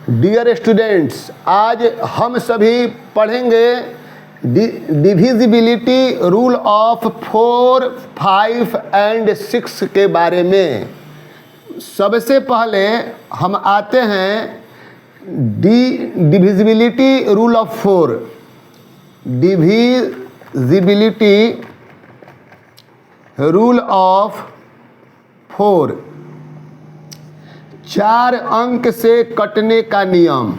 Dear students, आज हम सभी पढ़ेंगे डिविजिबिलिटी रूल ऑफ 4, 5 एंड 6 के बारे में। सबसे पहले हम आते हैं divisibility rule of 4। Divisibility rule of 4, 4 अंक से कटने का नियम।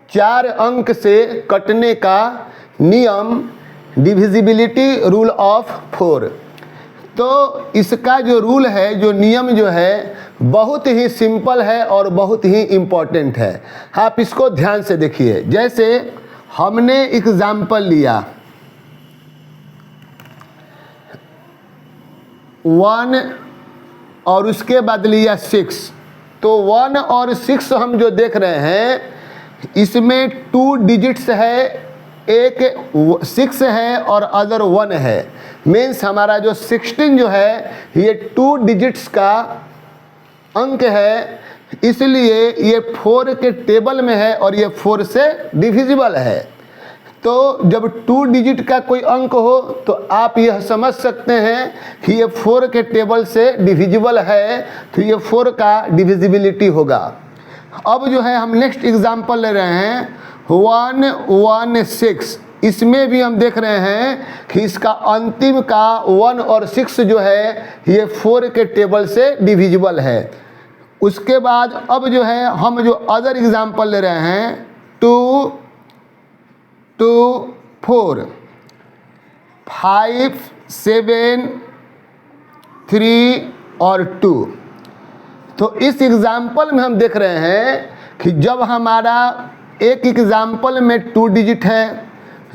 चार अंक से कटने का नियम, डिविजिबिलिटी रूल ऑफ 4। तो इसका जो रूल है, जो नियम जो है, बहुत ही सिंपल है और बहुत ही इम्पोर्टेंट है। आप इसको ध्यान से देखिए। जैसे हमने एग्जाम्पल लिया 1 और उसके बाद लिया 6। तो 1 और 6 हम जो देख रहे हैं, इसमें 2 डिजिट्स है, एक 6 है और अदर 1 है। मीन्स हमारा जो 16 जो है ये 2 डिजिट्स का अंक है, इसलिए ये 4 के टेबल में है और ये 4 से डिविजिबल है। तो जब 2 डिजिट का कोई अंक हो तो आप यह समझ सकते हैं कि ये 4 के टेबल से डिविजिबल है, तो ये 4 का डिविजिबिलिटी होगा। अब जो है हम नेक्स्ट एग्जांपल ले रहे हैं 1, 1, 6। इसमें भी हम देख रहे हैं कि इसका अंतिम का 1 और 6 जो है ये 4 के टेबल से डिविजिबल है। उसके बाद अब जो है हम जो अदर एग्जांपल ले रहे हैं 2, 2, 4, 5, 7, 3 और 2। तो इस एग्जाम्पल में हम देख रहे हैं कि जब हमारा एक एग्जाम्पल में 2 डिजिट है,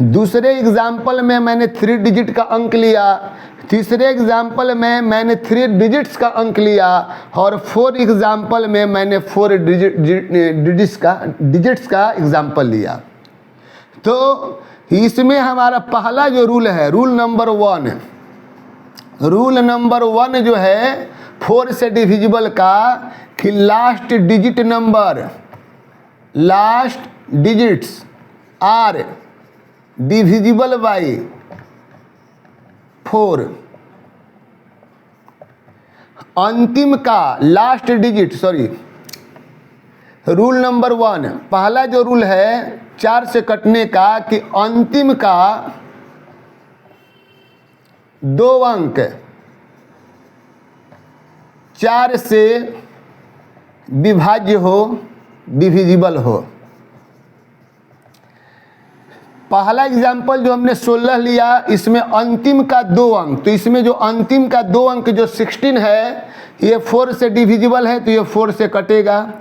दूसरे एग्जाम्पल में मैंने 3 डिजिट का अंक लिया, तीसरे एग्जाम्पल में मैंने 3 डिजिट्स का अंक लिया और 4 एग्जाम्पल में मैंने 4 डिजिट्स का एग्जाम्पल लिया। तो इसमें हमारा पहला जो रूल है, रूल नंबर 1 जो है 4 से डिविजिबल का, कि last digits are divisible by 4। अंतिम का लास्ट डिजिट, रूल नंबर 1, पहला जो रूल है 4 से कटने का, कि अंतिम का 2 अंक 4 से विभाज्य हो, डिविजिबल हो। पहला एग्जाम्पल जो हमने 16 लिया, इसमें अंतिम का 2 अंक, तो इसमें जो अंतिम का 2 अंक जो 16 है ये 4 से डिविजिबल है, तो ये 4 से कटेगा।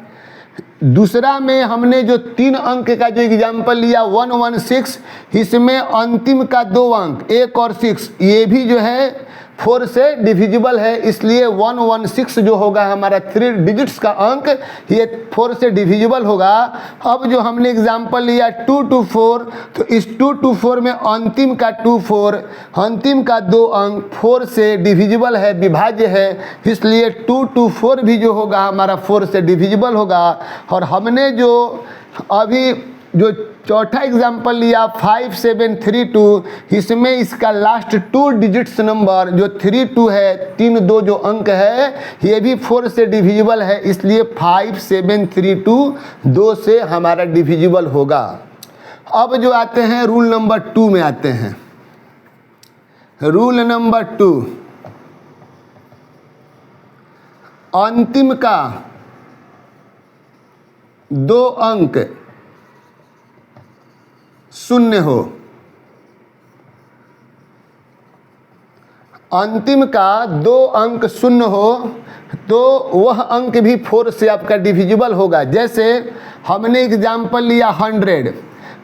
दूसरा में हमने जो 3 अंक का जो एग्जाम्पल लिया 1, 1, 6, इसमें अंतिम का 2 अंक 1 और 6 ये भी जो है 4 से डिविजिबल है, इसलिए 1, 1, 6 जो होगा हमारा 3 डिजिट्स का अंक, ये 4 से डिविजिबल होगा। अब जो हमने एग्जाम्पल लिया 2, 2, 4, तो इस 2, 2, 4 में अंतिम का 2, 4, अंतिम का 2 अंक 4 से डिविजिबल है, विभाज्य है, इसलिए 2, 2, 4 भी जो होगा हमारा 4 से डिविजिबल होगा। और हमने जो अभी जो चौथा एग्जाम्पल लिया 5, 7, 3, 2, इसमें इसका लास्ट 2 डिजिट्स नंबर जो 3, 2 है, 3, 2 जो अंक है ये भी 4 से डिविजिबल है, इसलिए 5, 7, 3, 2 से हमारा डिविजिबल होगा। अब जो आते हैं रूल नंबर 2 में आते हैं। रूल नंबर 2, अंतिम का 2 अंक 0 हो, अंतिम का 2 अंक 0 हो, तो वह अंक भी 4 से आपका डिविजिबल होगा। जैसे हमने एग्जाम्पल लिया 100,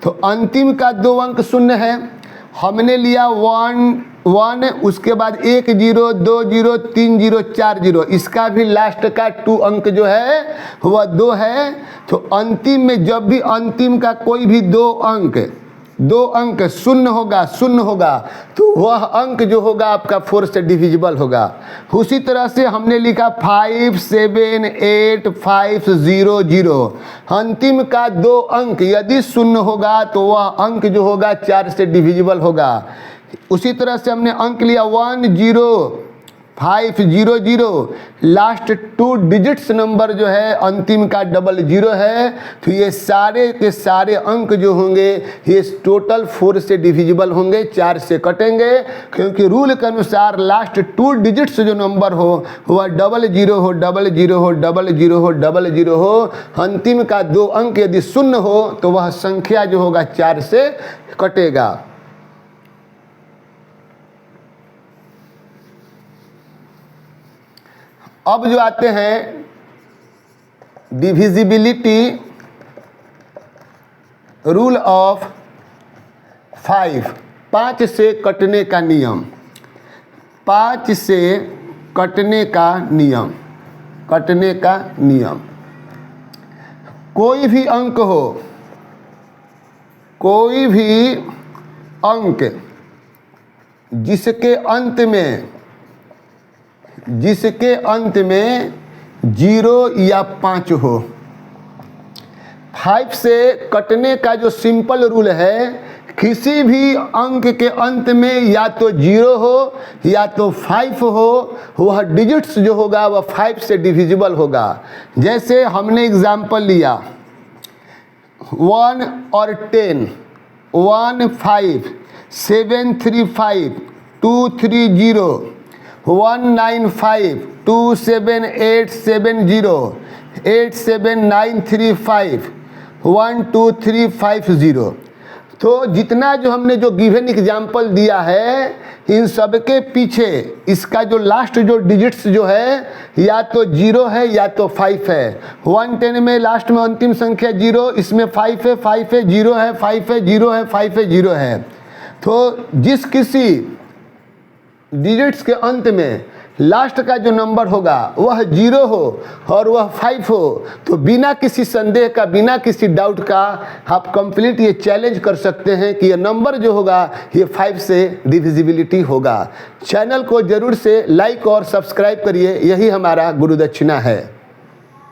तो अंतिम का 2 अंक 0 है, हमने लिया 1, 1, उसके बाद 1, 0, 2, 0, 3, 0, 4, 0, इसका भी लास्ट का 2 अंक जो है वह 2 है। तो अंतिम में जब भी अंतिम का कोई भी 2 अंक दो अंक शून्य होगा तो वह अंक जो होगा आपका 4 से डिविजिबल होगा। उसी तरह से हमने लिखा 578500, अंतिम का दो अंक यदि शून्य होगा तो वह अंक जो होगा 4 से डिविजिबल होगा। उसी तरह से हमने अंक लिया 10500, लास्ट 2 डिजिट्स नंबर जो है अंतिम का 00 है, तो ये सारे के सारे अंक जो होंगे ये टोटल 4 से डिविजिबल होंगे, 4 से कटेंगे, क्योंकि रूल के अनुसार लास्ट 2 डिजिट्स जो नंबर हो वह 00 हो, 00 हो, 00 हो, 00 हो, अंतिम का दो अंक यदि शून्य हो तो वह संख्या जो होगा 4 से कटेगा। अब जो आते हैं डिविजिबिलिटी रूल ऑफ 5 से कटने का नियम, 5 से कटने का नियम, कटने का नियम। कोई भी अंक हो, कोई भी अंक जिसके अंत में 0 या 5 हो, 5 से कटने का जो सिंपल रूल है, किसी भी अंक के अंत में या तो 0 हो या तो 5 हो, वह डिजिट्स जो होगा वह 5 से डिविजिबल होगा। जैसे हमने एग्जाम्पल लिया 1 और 10, 15 735 230 195 27870 87935 12350। तो जितना जो हमने जो गिवन एग्जाम्पल दिया है, इन सब के पीछे इसका जो लास्ट जो डिजिट्स जो है या तो 0 है या तो 5 है। 110 में लास्ट में अंतिम संख्या 0, इसमें 5 है, 5 है, 0 है, 5 है, 0 है, 5 है, 0 है। तो जिस किसी डिजिट्स के अंत में लास्ट का जो नंबर होगा वह 0 हो और वह 5 हो, तो बिना किसी संदेह का, बिना किसी डाउट का आप कंप्लीट ये चैलेंज कर सकते हैं कि ये नंबर जो होगा ये 5 से डिविजिबिलिटी होगा। चैनल को जरूर से लाइक और सब्सक्राइब करिए, यही हमारा गुरु दक्षिणा है।